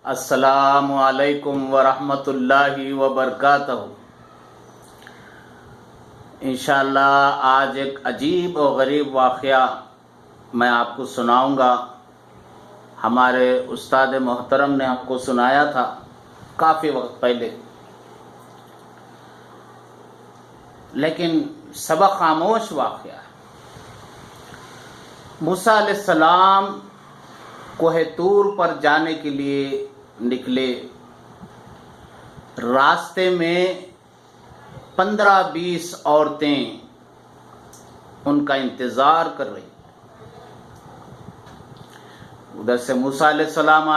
السلام علیکم ورحمۃ اللہ وبرکاتہ۔ انشاءاللہ آج ایک عجیب و غریب واقعہ میں آپ کو سناؤں گا۔ ہمارے استاد محترم نے آپ کو سنایا تھا کافی وقت پہلے، لیکن سبق خاموش واقعہ ہے۔ موسیٰ علیہ السلام کوہ طور پر جانے کے لیے نکلے۔ راستے میں 15-20 عورتیں ان کا انتظار کر رہی۔ ادھر سے موسیٰ علیہ السلام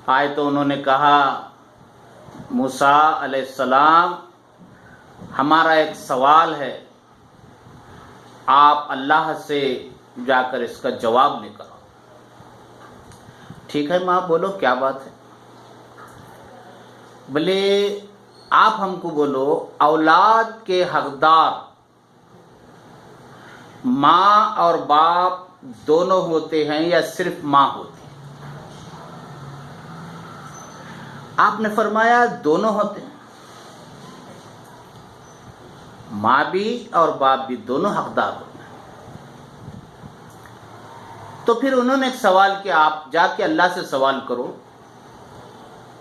آئے تو انہوں نے کہا، موسیٰ علیہ السلام ہمارا ایک سوال ہے، آپ اللہ سے جا کر اس کا جواب لے کر آؤ۔ ٹھیک ہے ماں، بولو کیا بات ہے؟ بولے آپ ہم کو بولو، اولاد کے حقدار ماں اور باپ دونوں ہوتے ہیں یا صرف ماں ہوتی ہے؟ آپ نے فرمایا دونوں ہوتے ہیں، ماں بھی اور باپ بھی دونوں حقدار ہوتے ہیں۔ تو پھر انہوں نے ایک سوال کیا، آپ جا کے اللہ سے سوال کرو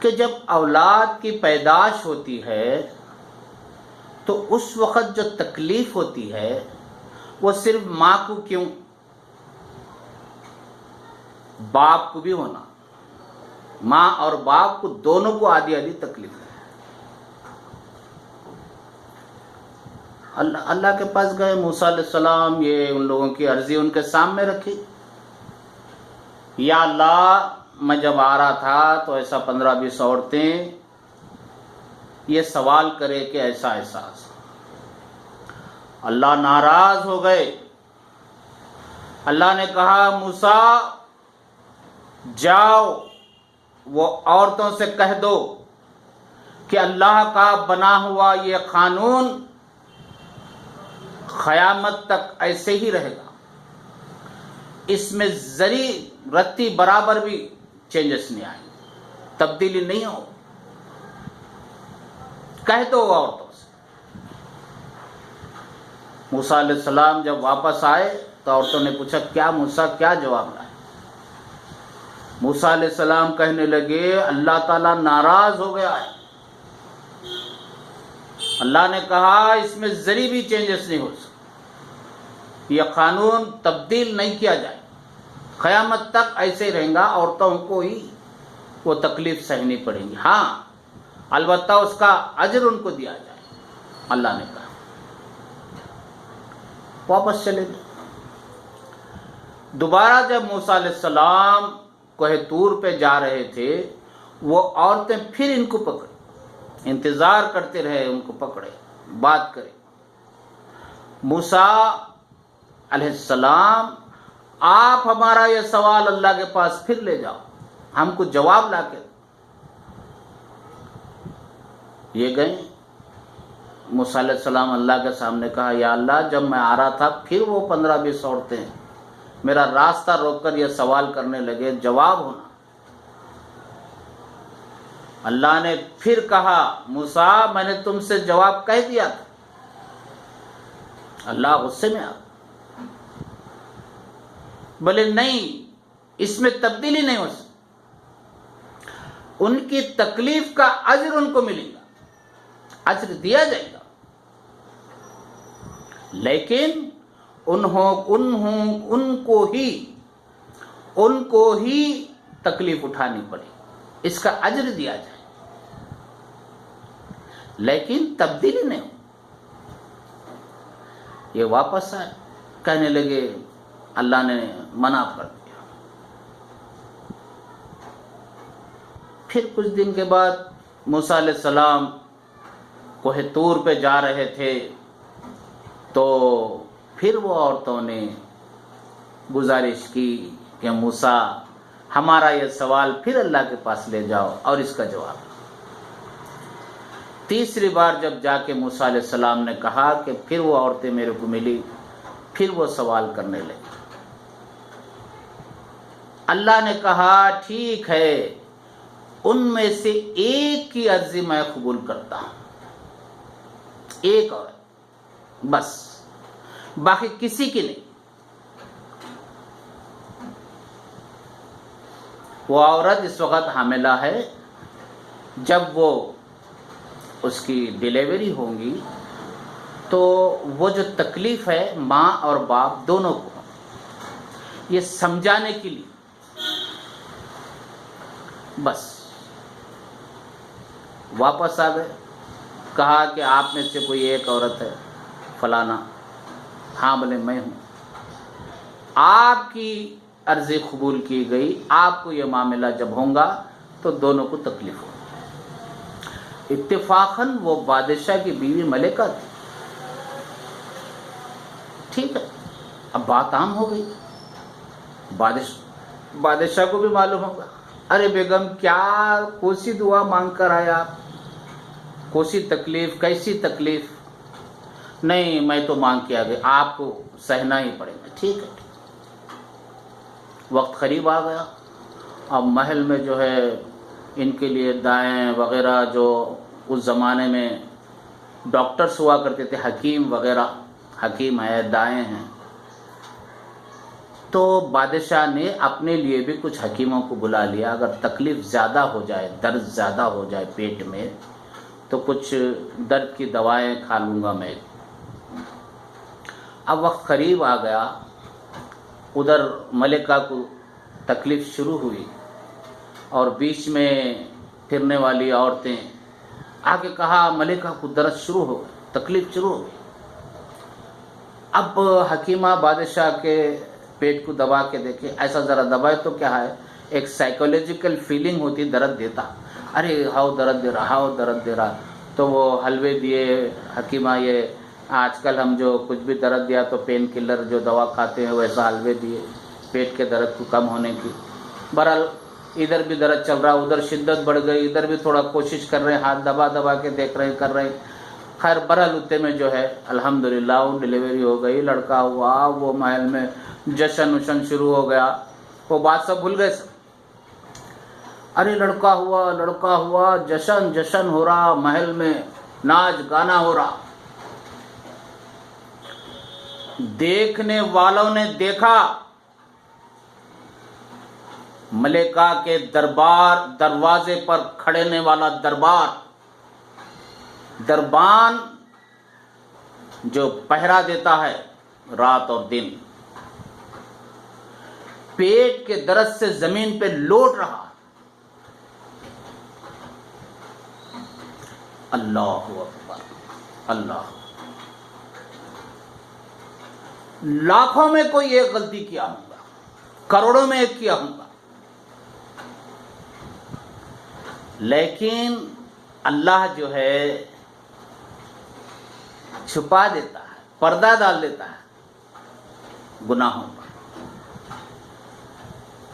کہ جب اولاد کی پیدائش ہوتی ہے تو اس وقت جو تکلیف ہوتی ہے وہ صرف ماں کو کیوں، باپ کو بھی ہونا، ماں اور باپ کو دونوں کو آدھی آدھی تکلیف ہے۔ اللہ کے پاس گئے موسیٰ علیہ السلام، یہ ان لوگوں کی عرضی ان کے سامنے رکھی، یا اللہ میں جب آ رہا تھا تو ایسا 15-20 عورتیں یہ سوال کرے کہ ایسا ایسا۔ اللہ ناراض ہو گئے۔ اللہ نے کہا، موسیٰ جاؤ وہ عورتوں سے کہہ دو کہ اللہ کا بنا ہوا یہ قانون قیامت تک ایسے ہی رہے گا، اس میں ذری رتی برابر بھی چینجز نہیں آئیں گے، تبدیلی نہیں ہو۔ کہہ دو عورتوں سے۔ موسیٰ علیہ السلام جب واپس آئے تو عورتوں نے پوچھا، کیا موسیٰ کیا جواب لائے؟ موسیٰ علیہ السلام کہنے لگے، اللہ تعالیٰ ناراض ہو گیا ہے، اللہ نے کہا اس میں ذری بھی چینجز نہیں ہو سکتا، یہ قانون تبدیل نہیں کیا جائے، قیامت تک ایسے ہی رہیں گا، عورتوں کو ہی وہ تکلیف سہنی پڑیں گی، ہاں البتہ اس کا اجر ان کو دیا جائے۔ اللہ نے کہا واپس چلے گئے۔ دوبارہ جب موسیٰ علیہ السلام کوہ طور پہ جا رہے تھے، وہ عورتیں پھر ان کو پکڑے، انتظار کرتے رہے، ان کو پکڑے، بات کرے۔ موسیٰ علیہ السلام آپ ہمارا یہ سوال اللہ کے پاس پھر لے جاؤ، ہم کو جواب لا کے۔ یہ گئے، موسیٰ علیہ السلام اللہ کے سامنے کہا، یا اللہ جب میں آ رہا تھا پھر وہ 15-20 عورتیں میرا راستہ روک کر یہ سوال کرنے لگے، جواب ہونا۔ اللہ نے پھر کہا، موسیٰ میں نے تم سے جواب کہہ دیا تھا۔ اللہ غصے میں آ گیا، بولے نہیں، اس میں تبدیلی نہیں ہو سکتی، ان کی تکلیف کا اجر ان کو ملے گا، اجر دیا جائے گا، لیکن ان کو ہی تکلیف اٹھانی پڑے، اس کا اجر دیا جائے، لیکن تبدیلی نہیں ہو۔ یہ واپس آئے، کہنے لگے اللہ نے منع کر دیا۔ پھر کچھ دن کے بعد موسیٰ علیہ السلام کوہ طور پہ جا رہے تھے تو پھر وہ عورتوں نے گزارش کی کہ موسیٰ ہمارا یہ سوال پھر اللہ کے پاس لے جاؤ اور اس کا جواب۔ تیسری بار جب جا کے موسیٰ علیہ السلام نے کہا کہ پھر وہ عورتیں میرے کو ملی، پھر وہ سوال کرنے لگی۔ اللہ نے کہا ٹھیک ہے، ان میں سے ایک کی عرضی میں قبول کرتا ہوں، ایک عورت بس، باقی کسی کی نہیں۔ وہ عورت اس وقت حاملہ ہے، جب وہ اس کی ڈیلیوری ہوں گی تو وہ جو تکلیف ہے ماں اور باپ دونوں کو، یہ سمجھانے کے لیے بس واپس آ گئے۔ کہا کہ آپ میں سے کوئی ایک عورت ہے فلانا، ہاں بولے میں ہوں، آپ کی عرضی قبول کی گئی، آپ کو یہ معاملہ جب ہوگا تو دونوں کو تکلیف ہوگی۔ اتفاقاً وہ بادشاہ کی بیوی ملکہ تھی، ٹھیک ہے، اب بات عام ہو گئی، بادشاہ کو بھی معلوم ہوگا، ارے بیگم کیا کوسی دعا مانگ کر آیا، کوسی تکلیف، کیسی تکلیف؟ نہیں میں تو مانگ کے آ گئی، آپ کو سہنا ہی پڑے گا، ٹھیک ہے۔ وقت قریب آ گیا، اب محل میں جو ہے ان کے لیے دائیں وغیرہ، جو اس زمانے میں ڈاکٹرز ہوا کرتے تھے، حکیم وغیرہ، حکیم ہے، دائیں ہیں، تو بادشاہ نے اپنے لیے بھی کچھ حکیموں کو بلا لیا، اگر تکلیف زیادہ ہو جائے، درد زیادہ ہو جائے پیٹ میں تو کچھ درد کی دوائیں کھا لوں گا میں۔ اب وقت قریب آ گیا، ادھر ملکہ کو تکلیف شروع ہوئی، اور بیچ میں پھرنے والی عورتیں آگے کہا ملکہ کو درد شروع ہو گئی، تکلیف شروع ہو گئی۔ اب حکیمہ بادشاہ کے پیٹ کو دبا کے دیکھے، ایسا ذرا دبائے تو کیا ہے، ایک سائیکولوجیکل فیلنگ ہوتی، درد دیتا، ارے ہاؤ درد دے رہا، ہاؤ درد دے رہا، تو وہ حلوے دیے حکیمہ، یہ آج کل ہم جو کچھ بھی درد دیا تو پین کلر جو دوا کھاتے ہیں ویسا حلوے دیے پیٹ کے درد کو کم ہونے کی۔ بہرحال ادھر بھی درد چل رہا، ادھر شدت بڑھ گئی، ادھر بھی تھوڑا کوشش کر رہے ہیں، ہاتھ دبا دبا کے دیکھ رہے ہیں، کر رہے ہیں، خیر بہرحال اتنے میں جو ہے الحمدللہ وہ ڈیلیوری ہو گئی، لڑکا ہوا، وہ محل میں جشن وشن شروع ہو گیا، وہ بات سب بھول گئے سب، ارے لڑکا ہوا، لڑکا ہوا، جشن جشن ہو رہا، محل میں ناچ گانا ہو رہا۔ دیکھنے والوں نے دیکھا ملکہ کے دروازے پر کھڑنے والا دربان جو پہرا دیتا ہے رات اور دن، پیٹ کے درد سے زمین پہ لوٹ رہا۔ اللہ اکبر، اللہ، لاکھوں میں کوئی ایک غلطی کیا ہوں گا، کروڑوں میں ایک کیا ہوں گا، لیکن اللہ جو ہے چھپا دیتا ہے، پردہ ڈال دیتا ہے گناہوں پر۔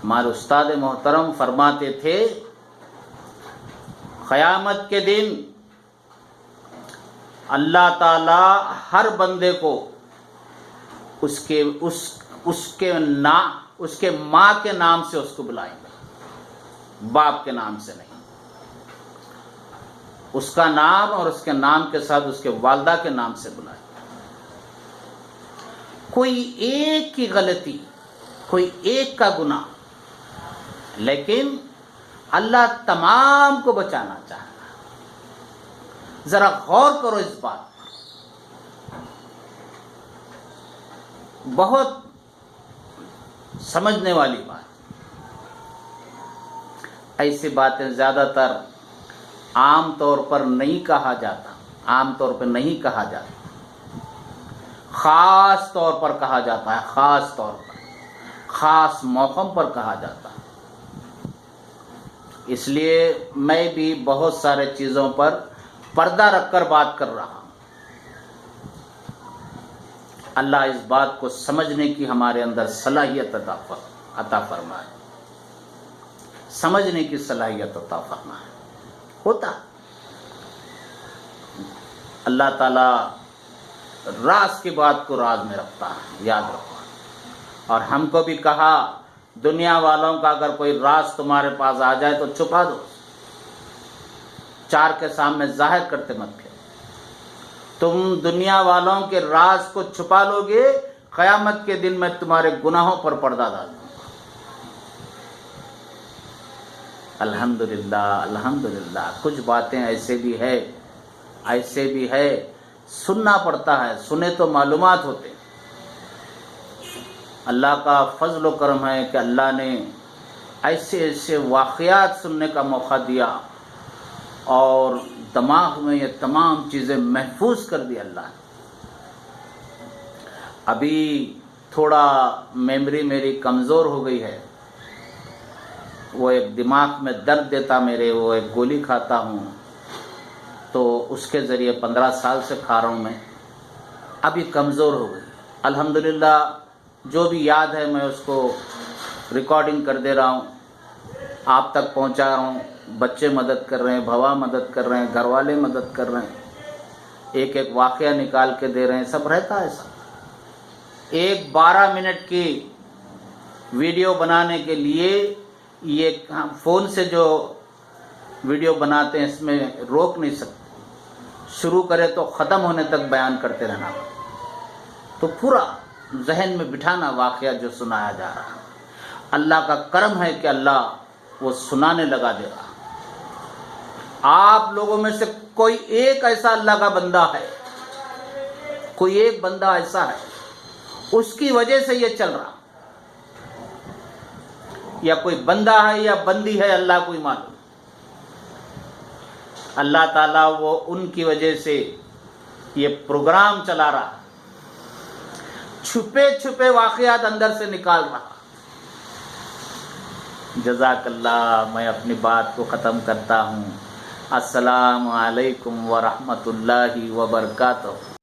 ہمارے استاد محترم فرماتے تھے قیامت کے دن اللہ تعالی ہر بندے کو اس کے ماں کے نام سے اس کو بلائیں گے، باپ کے نام سے نہیں، اس کا نام اور اس کے نام کے ساتھ اس کے والدہ کے نام سے بلائیں گے۔ کوئی ایک کی غلطی، کوئی ایک کا گناہ، لیکن اللہ تمام کو بچانا چاہتا ہے۔ ذرا غور کرو اس بات پر، بہت سمجھنے والی بات۔ ایسی باتیں زیادہ تر عام طور پر نہیں کہا جاتا، عام طور پر نہیں کہا جاتا، خاص طور پر کہا جاتا ہے، خاص طور پر، خاص موقعوں پر کہا جاتا ہے۔ اس لیے میں بھی بہت سارے چیزوں پر پردہ رکھ کر بات کر رہا ہوں۔ اللہ اس بات کو سمجھنے کی ہمارے اندر صلاحیت عطا فرمائے، سمجھنے کی صلاحیت عطا فرمائے۔ ہوتا اللہ تعالی راز کی بات کو راز میں رکھتا ہے، یاد رکھو۔ اور ہم کو بھی کہا دنیا والوں کا اگر کوئی راز تمہارے پاس آ جائے تو چھپا دو، چار کے سامنے ظاہر کرتے مت پھرو۔ تم دنیا والوں کے راز کو چھپا لو گے، قیامت کے دن میں تمہارے گناہوں پر پردہ ڈال دوں گا۔ الحمدللہ الحمدللہ، کچھ باتیں ایسے بھی ہے سننا پڑتا ہے، سنے تو معلومات ہوتے ہیں۔ اللہ کا فضل و کرم ہے کہ اللہ نے ایسے واقعات سننے کا موقع دیا اور دماغ میں یہ تمام چیزیں محفوظ کر دی اللہ نے۔ ابھی تھوڑا میموری میری کمزور ہو گئی ہے، وہ ایک دماغ میں درد دیتا میرے، وہ ایک گولی کھاتا ہوں تو اس کے ذریعے 15 سال سے کھا رہا ہوں میں، ابھی کمزور ہو گئی۔ الحمدللہ جو بھی یاد ہے میں اس کو ریکارڈنگ کر دے رہا ہوں، آپ تک پہنچا رہا ہوں۔ بچے مدد کر رہے ہیں، بھوا مدد کر رہے ہیں، گھر والے مدد کر رہے ہیں، ایک ایک واقعہ نکال کے دے رہے ہیں، سب رہتا ہے ایسا۔ ایک 12 منٹ کی ویڈیو بنانے کے لیے یہ فون سے جو ویڈیو بناتے ہیں اس میں روک نہیں سکتے، شروع کرے تو ختم ہونے تک بیان کرتے رہنا، تو پورا ذہن میں بٹھانا واقعہ جو سنایا جا رہا ہے۔ اللہ کا کرم ہے کہ اللہ وہ سنانے لگا دے رہا۔ آپ لوگوں میں سے کوئی ایک ایسا اللہ کا بندہ ہے، کوئی ایک بندہ ایسا ہے، اس کی وجہ سے یہ چل رہا، یا کوئی بندہ ہے یا بندی ہے اللہ کو ہی معلوم۔ اللہ تعالیٰ وہ ان کی وجہ سے یہ پروگرام چلا رہا، چھپے چھپے واقعات اندر سے نکال رہا۔ جزاک اللہ۔ میں اپنی بات کو ختم کرتا ہوں۔ السلام علیکم ورحمۃ اللہ وبرکاتہ۔